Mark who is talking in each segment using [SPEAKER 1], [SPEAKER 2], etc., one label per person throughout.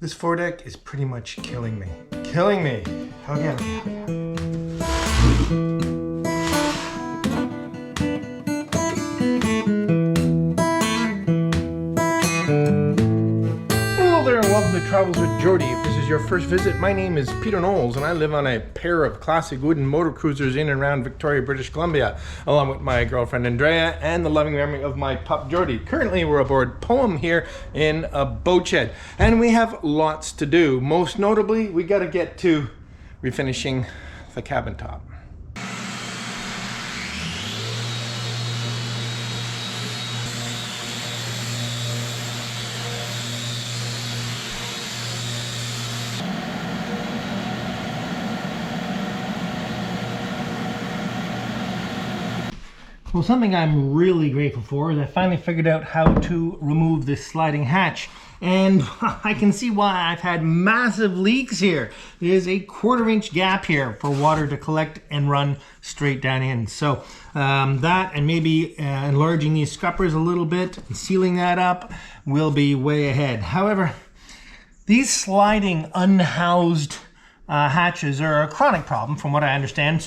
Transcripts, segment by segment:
[SPEAKER 1] This foredeck is pretty much killing me. Killing me. Again. Hello there and welcome to Travels with Geordie. If this is your first visit, my name is Peter Knowles and I live on a pair of classic wooden motor cruisers in and around Victoria, British Columbia, along with my girlfriend Andrea and the loving memory of my pup Geordie. Currently we're aboard Poem here in a boat shed and we have lots to do. Most notably, we got to get to refinishing the cabin top. Well, something I'm really grateful for is I finally figured out how to remove this sliding hatch. And I can see why I've had massive leaks here. There's a 1/4 inch gap here for water to collect and run straight down in. So that and maybe enlarging these scuppers a little bit and sealing that up will be way ahead. However, these sliding unhoused hatches are a chronic problem from what I understand.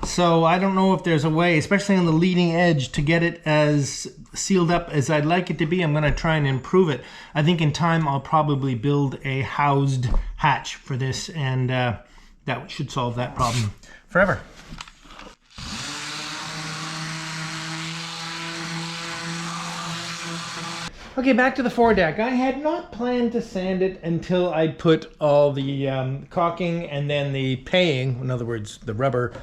[SPEAKER 1] So I don't know if there's a way, especially on the leading edge, to get it as sealed up as I'd like it to be. I'm going to try and improve it. I think in time I'll probably build a housed hatch for this, and that should solve that problem forever. Okay, back to the foredeck. I had not planned to sand it until I put all the caulking and then the paying, in other words, the rubber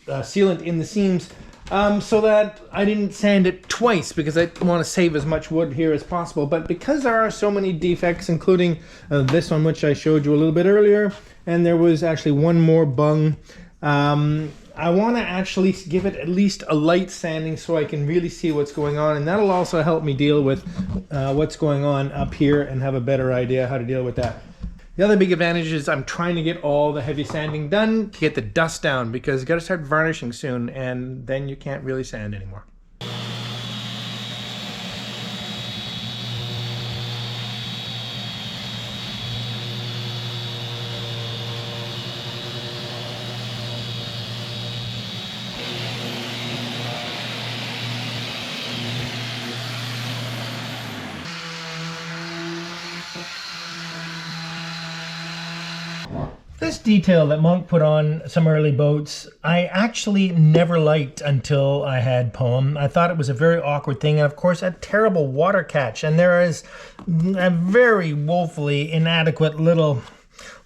[SPEAKER 1] sealant in the seams, so that I didn't sand it twice because I want to save as much wood here as possible. But because there are so many defects, including this one, which I showed you a little bit earlier, and there was actually one more bung, I want to actually give it at least a light sanding so I can really see what's going on, and that'll also help me deal with what's going on up here and have a better idea how to deal with that. The other big advantage is I'm trying to get all the heavy sanding done to get the dust down, because you got to start varnishing soon and then you can't really sand anymore. This detail that Monk put on some early boats, I actually never liked until I had Poem. I thought it was a very awkward thing, and of course a terrible water catch. And there is a very woefully inadequate little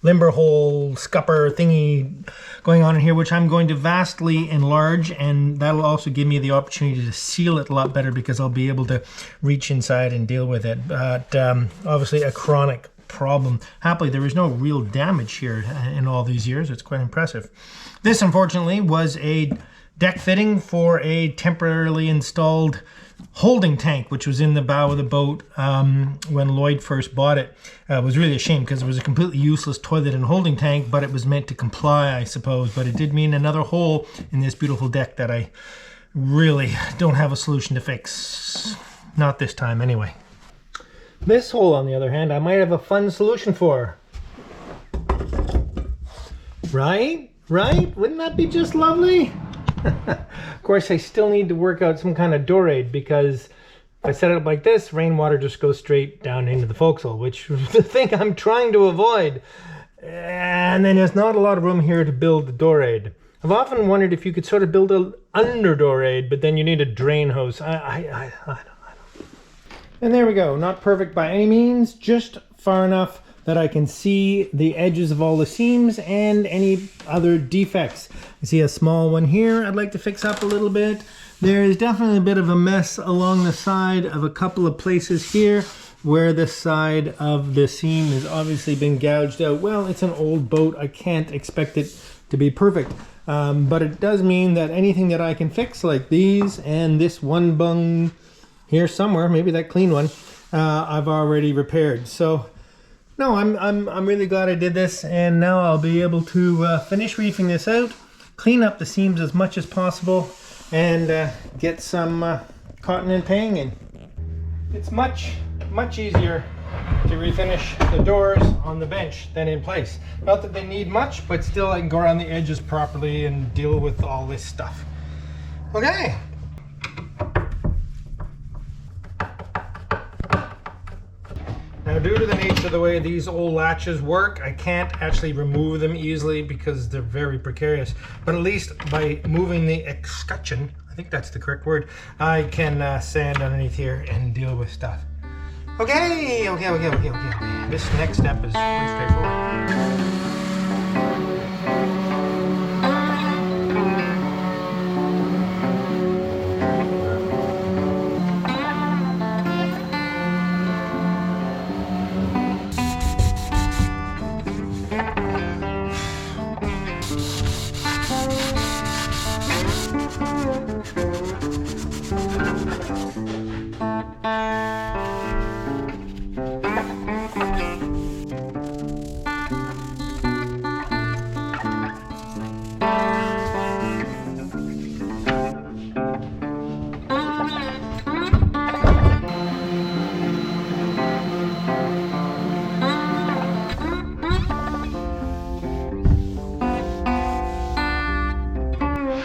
[SPEAKER 1] limber hole scupper thingy going on in here, which I'm going to vastly enlarge, and that'll also give me the opportunity to seal it a lot better because I'll be able to reach inside and deal with it. But obviously a chronic problem. Happily, there is no real damage here in all these years. It's quite impressive. This, unfortunately, was a deck fitting for a temporarily installed holding tank, which was in the bow of the boat when Lloyd first bought it. It was really a shame because it was a completely useless toilet and holding tank, but it was meant to comply, I suppose. But it did mean another hole in this beautiful deck that I really don't have a solution to fix. Not this time, anyway. This hole, on the other hand, I might have a fun solution for. Right? Right? Wouldn't that be just lovely? Of course, I still need to work out some kind of door aid, because if I set it up like this, rainwater just goes straight down into the forecastle, which is the thing I'm trying to avoid. And then there's not a lot of room here to build the door aid. I've often wondered if you could sort of build an under door aid, but then you need a drain hose. I don't. And there we go. Not perfect by any means, just far enough that I can see the edges of all the seams and any other defects. I see a small one here I'd like to fix up a little bit. There is definitely a bit of a mess along the side of a couple of places here where the side of the seam has obviously been gouged out. Well, it's an old boat. I can't expect it to be perfect. But it does mean that anything that I can fix, like these and this one bung here somewhere, maybe that clean one, I've already repaired. So no, I'm really glad I did this, and now I'll be able to finish reefing this out, clean up the seams as much as possible, and get some cotton and paying in. It's much easier to refinish the doors on the bench then in place. Not that they need much, but still I can go around the edges properly and deal with all this stuff. Okay. Now, due to the nature of the way these old latches work, I can't actually remove them easily because they're very precarious. But at least by moving the escutcheon, I think that's the correct word, I can sand underneath here and deal with stuff. Okay. This next step is pretty straightforward.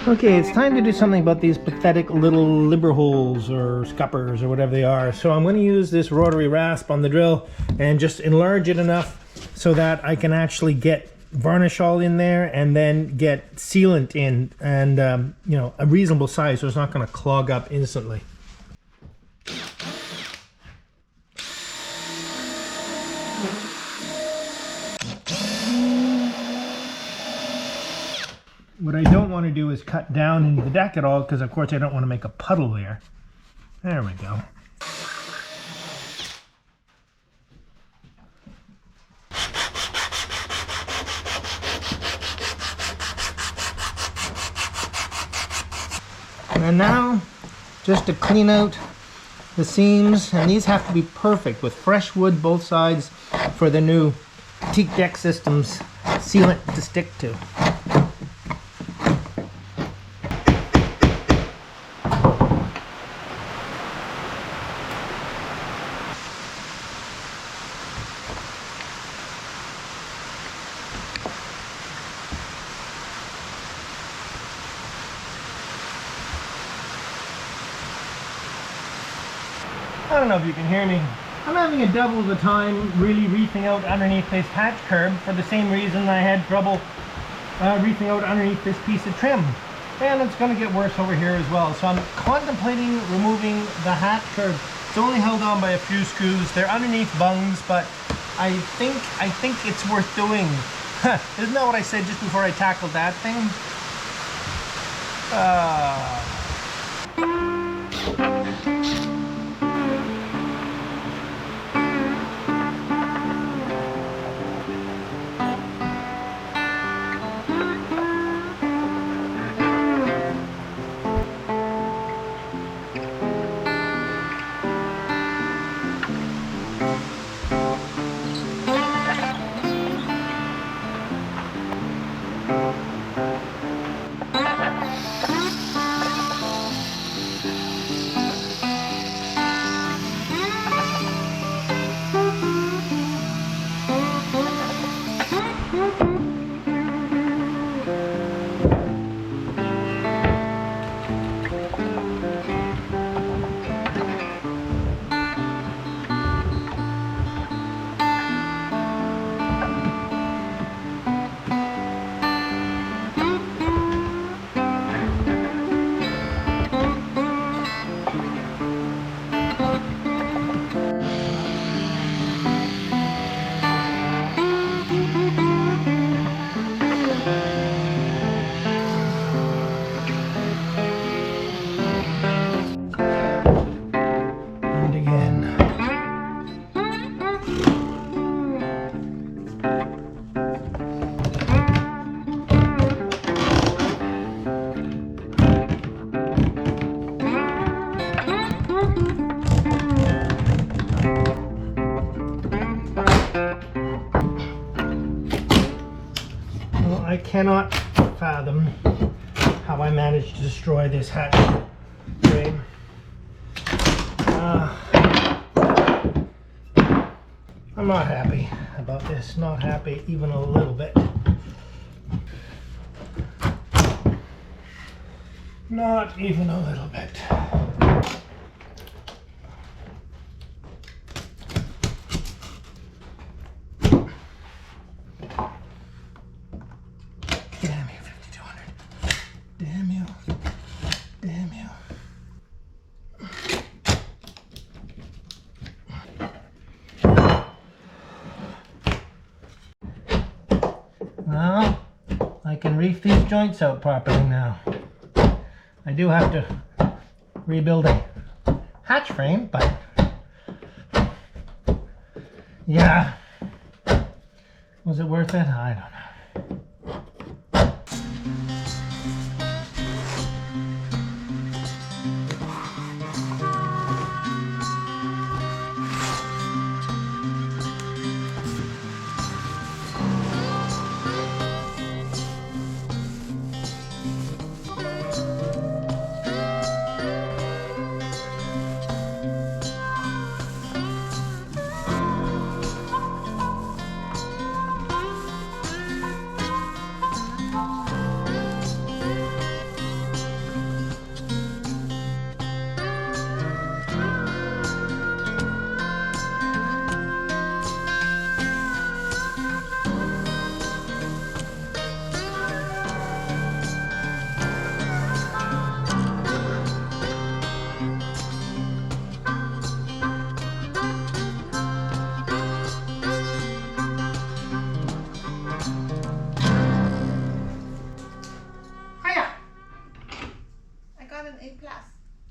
[SPEAKER 1] Okay, it's time to do something about these pathetic little libber holes or scuppers or whatever they are. So I'm going to use this rotary rasp on the drill and just enlarge it enough so that I can actually get varnish all in there and then get sealant in, and you know, a reasonable size so it's not going to clog up instantly. What I don't want to do is cut down into the deck at all, because of course I don't want to make a puddle there. There we go. And now, just to clean out the seams, and these have to be perfect with fresh wood both sides for the new teak deck system's sealant to stick to. I don't know if you can hear me. I'm having a double the time really reefing out underneath this hatch curb for the same reason I had trouble reefing out underneath this piece of trim. And it's going to get worse over here as well. So I'm contemplating removing the hatch curb. It's only held on by a few screws. They're underneath bungs, but I think it's worth doing. Isn't that what I said just before I tackled that thing? I cannot fathom how I managed to destroy this hatch frame. I'm not happy about this. Not happy even a little bit. Not even a little bit. Damn you, 5200. Damn you. Damn you. Well, I can reef these joints out properly now. I do have to rebuild a hatch frame, but yeah, was it worth it? I don't know.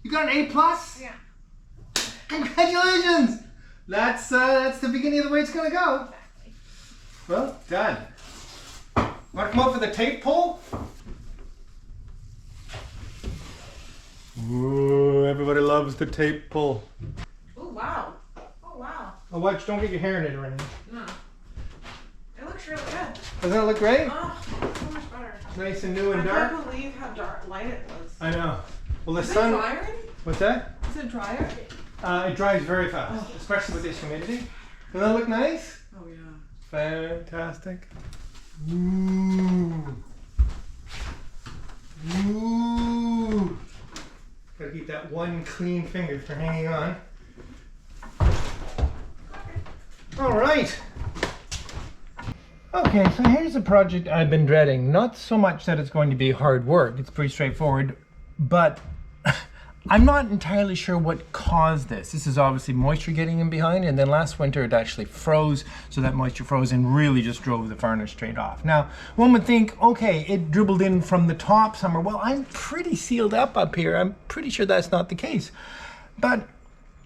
[SPEAKER 1] You got an A plus?
[SPEAKER 2] Yeah.
[SPEAKER 1] Congratulations! That's the beginning of the way it's gonna go.
[SPEAKER 2] Exactly.
[SPEAKER 1] Well done. Want to come up for the tape pull? Ooh, everybody loves the tape pull.
[SPEAKER 2] Oh wow. Oh wow.
[SPEAKER 1] Oh, watch! Don't get your hair in it or anything.
[SPEAKER 2] No. It looks really good.
[SPEAKER 1] Doesn't that look great?
[SPEAKER 2] Oh, so much better.
[SPEAKER 1] Nice and new and dark.
[SPEAKER 2] I can't believe how dark light it was.
[SPEAKER 1] I know. Well, the
[SPEAKER 2] Is
[SPEAKER 1] sun.
[SPEAKER 2] it drier?
[SPEAKER 1] What's that?
[SPEAKER 2] Is it drier?
[SPEAKER 1] It dries very fast, especially with this humidity. Doesn't that look nice?
[SPEAKER 2] Oh yeah.
[SPEAKER 1] Fantastic. Ooh. Ooh. Gotta keep that one clean finger for hanging on. All right. Okay, so here's a project I've been dreading. Not so much that it's going to be hard work. It's pretty straightforward, but I'm not entirely sure what caused this. This is obviously moisture getting in behind, and then last winter it actually froze, so that moisture froze and really just drove the varnish straight off. Now, one would think, okay, it dribbled in from the top somewhere. Well, I'm pretty sealed up here. I'm pretty sure that's not the case. But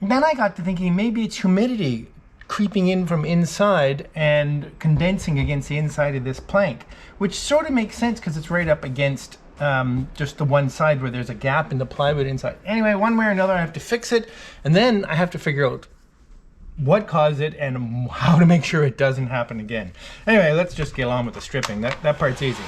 [SPEAKER 1] then I got to thinking maybe it's humidity creeping in from inside and condensing against the inside of this plank, which sort of makes sense because it's right up against just the one side where there's a gap in the plywood inside. Anyway, one way or another I have to fix it, and then I have to figure out what caused it and how to make sure it doesn't happen again. Anyway, let's just get on with the stripping. That part's easy.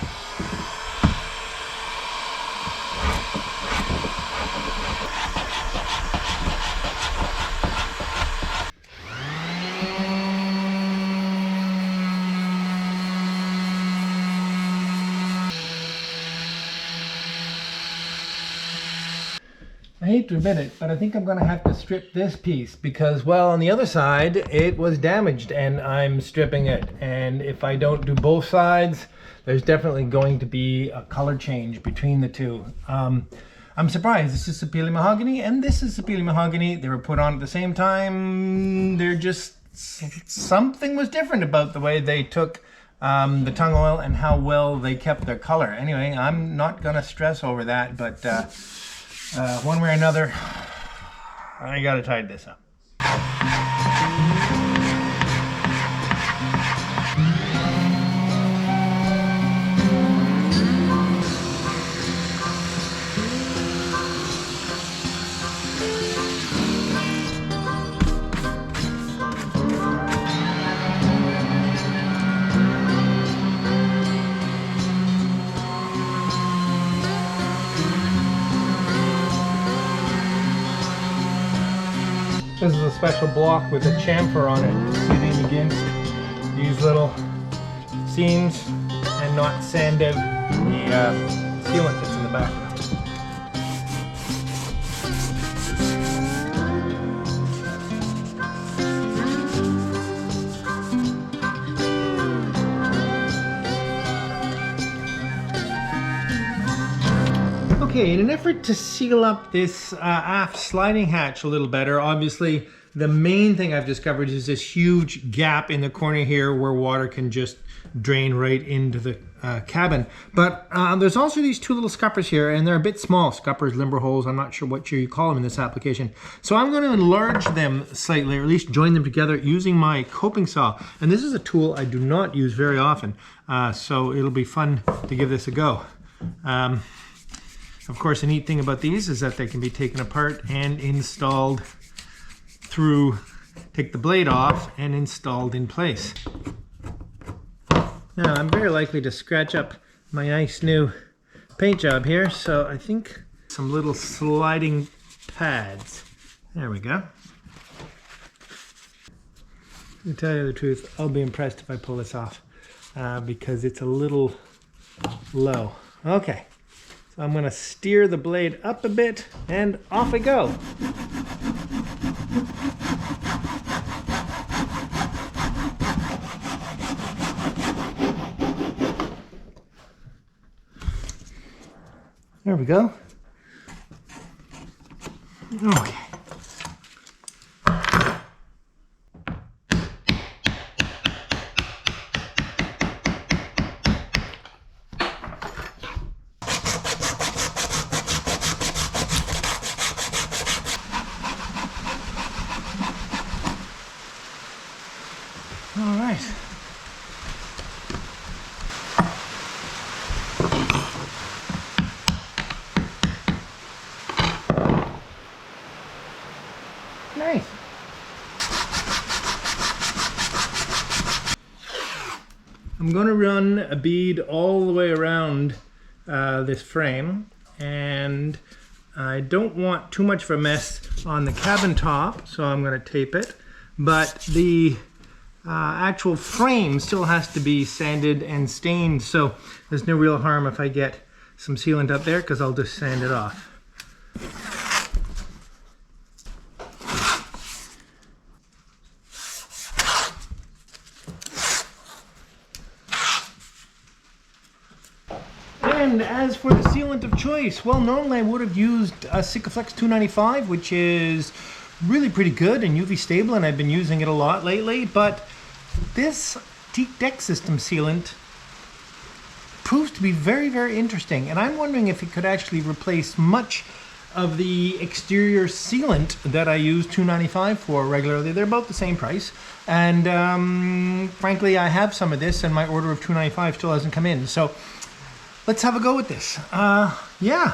[SPEAKER 1] I hate to admit it, but I think I'm going to have to strip this piece because, well, on the other side, it was damaged and I'm stripping it. And if I don't do both sides, there's definitely going to be a color change between the two. I'm surprised. This is Sapele mahogany and this is Sapele mahogany. They were put on at the same time. They're just, something was different about the way they took the tung oil and how well they kept their color. Anyway, I'm not going to stress over that, but one way or another, I gotta tidy this up. This is a special block with a chamfer on it. See the against these little seams and not sand out the sealant that's in the background. Okay, in an effort to seal up this aft sliding hatch a little better, obviously the main thing I've discovered is this huge gap in the corner here where water can just drain right into the cabin. But there's also these two little scuppers here, and they're a bit small. Scuppers, limber holes, I'm not sure what you call them in this application. So I'm going to enlarge them slightly, or at least join them together using my coping saw. And this is a tool I do not use very often, so it'll be fun to give this a go. Of course, the neat thing about these is that they can be taken apart and installed through, take the blade off and installed in place. Now, I'm very likely to scratch up my nice new paint job here, so I think some little sliding pads. There we go. To tell you the truth, I'll be impressed if I pull this off because it's a little low. Okay. I'm going to steer the blade up a bit and off we go. There we go. Okay. All right. Nice. I'm going to run a bead all the way around this frame, and I don't want too much of a mess on the cabin top, so I'm going to tape it, but the actual frame still has to be sanded and stained, so there's no real harm if I get some sealant up there because I'll just sand it off. And as for the sealant of choice, well, normally I would have used a Sikaflex 295, which is really pretty good and UV stable, and I've been using it a lot lately, but this teak deck system sealant proves to be very, very interesting, and I'm wondering if it could actually replace much of the exterior sealant that I use 295 for regularly. They're about the same price, and frankly, I have some of this, and my order of 295 still hasn't come in, so let's have a go with this. Yeah.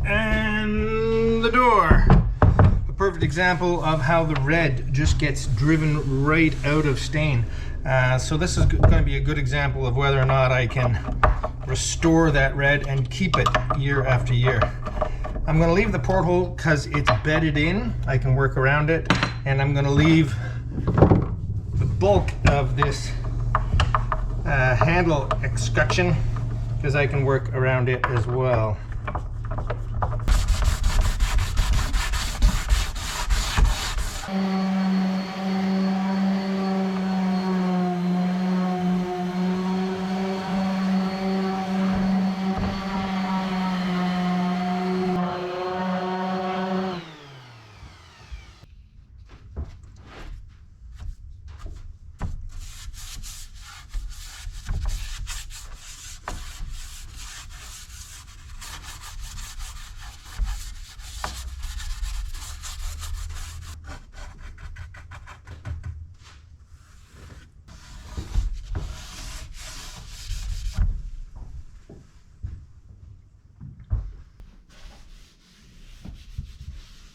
[SPEAKER 1] And the door. A perfect example of how the red just gets driven right out of stain. So this is going to be a good example of whether or not I can restore that red and keep it year after year. I'm going to leave the porthole because it's bedded in. I can work around it, and I'm going to leave the bulk of this handle escutcheon because I can work around it as well.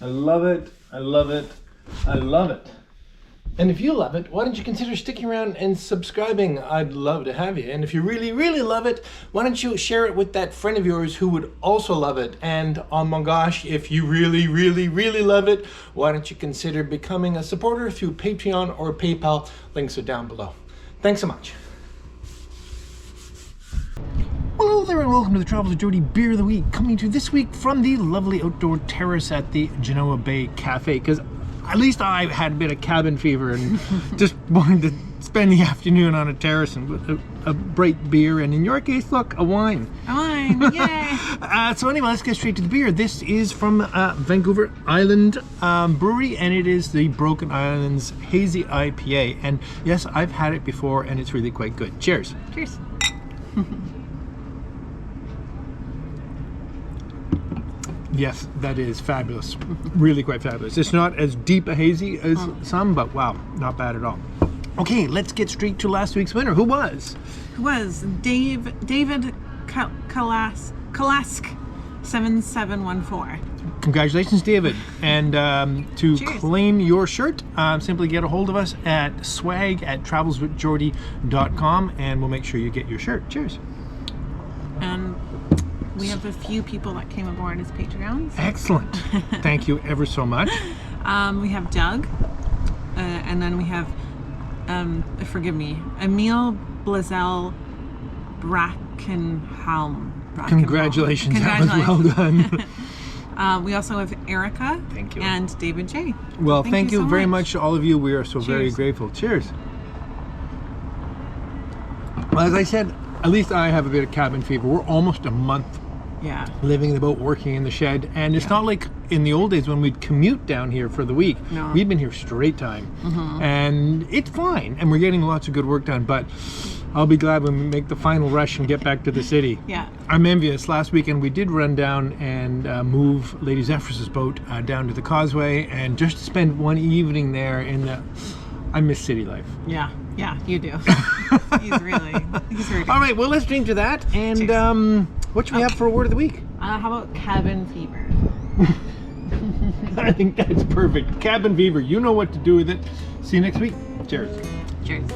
[SPEAKER 1] I love it. I love it. I love it. And if you love it, why don't you consider sticking around and subscribing? I'd love to have you. And if you really, really love it, why don't you share it with that friend of yours who would also love it? And oh my gosh, if you really, really, really love it, why don't you consider becoming a supporter through Patreon or PayPal? Links are down below. Thanks so much. Hello there and welcome to the Travels with Geordie Beer of the Week, coming to you this week from the lovely outdoor terrace at the Genoa Bay Cafe, because at least I had a bit of cabin fever and just wanted to spend the afternoon on a terrace and with a bright beer, and in your case, look, a wine.
[SPEAKER 2] A wine, yay!
[SPEAKER 1] So anyway, let's get straight to the beer. This is from Vancouver Island Brewery, and it is the Broken Islands Hazy IPA. And yes, I've had it before, and it's really quite good. Cheers.
[SPEAKER 2] Cheers.
[SPEAKER 1] Yes, that is fabulous. Really quite fabulous. It's not as deep a hazy as some, but wow, not bad at all. Okay, let's get straight to last week's winner. Who was?
[SPEAKER 2] Who was David Kalask 7714.
[SPEAKER 1] Congratulations, David. And to
[SPEAKER 2] Cheers.
[SPEAKER 1] claim your shirt, simply get a hold of us at swag@travelswithgeordie.com, and we'll make sure you get your shirt. Cheers.
[SPEAKER 2] And we have a few people that came aboard as Patreons.
[SPEAKER 1] Excellent. Thank you ever so much.
[SPEAKER 2] We have Doug, and then we have, forgive me, Emil Blazel Brackenhelm.
[SPEAKER 1] Congratulations. That was well done.
[SPEAKER 2] We also have Erica.
[SPEAKER 1] Thank you.
[SPEAKER 2] And David J.
[SPEAKER 1] Well, thank you
[SPEAKER 2] so
[SPEAKER 1] very much to all of you. We are so very
[SPEAKER 2] Cheers.
[SPEAKER 1] grateful. Cheers. Well, as I said, at least I have a bit of cabin fever. We're almost a month
[SPEAKER 2] Yeah.
[SPEAKER 1] living in the boat, working in the shed, and it's not like in the old days when we'd commute down here for the week.
[SPEAKER 2] No.
[SPEAKER 1] We've been here straight time, and it's fine, and we're getting lots of good work done, but I'll be glad when we make the final rush and get back to the city.
[SPEAKER 2] Yeah.
[SPEAKER 1] I'm envious. Last weekend we did run down and move Lady Zephyrus's boat down to the causeway, and just to spend one evening there in the... I miss city life.
[SPEAKER 2] Yeah. Yeah, you do. He's really
[SPEAKER 1] All right, well, let's drink to that, and
[SPEAKER 2] Cheers.
[SPEAKER 1] what should we have for a word of the week?
[SPEAKER 2] How about cabin fever?
[SPEAKER 1] I think that's perfect. Cabin fever, you know what to do with it. See you next week. Cheers.
[SPEAKER 2] Cheers.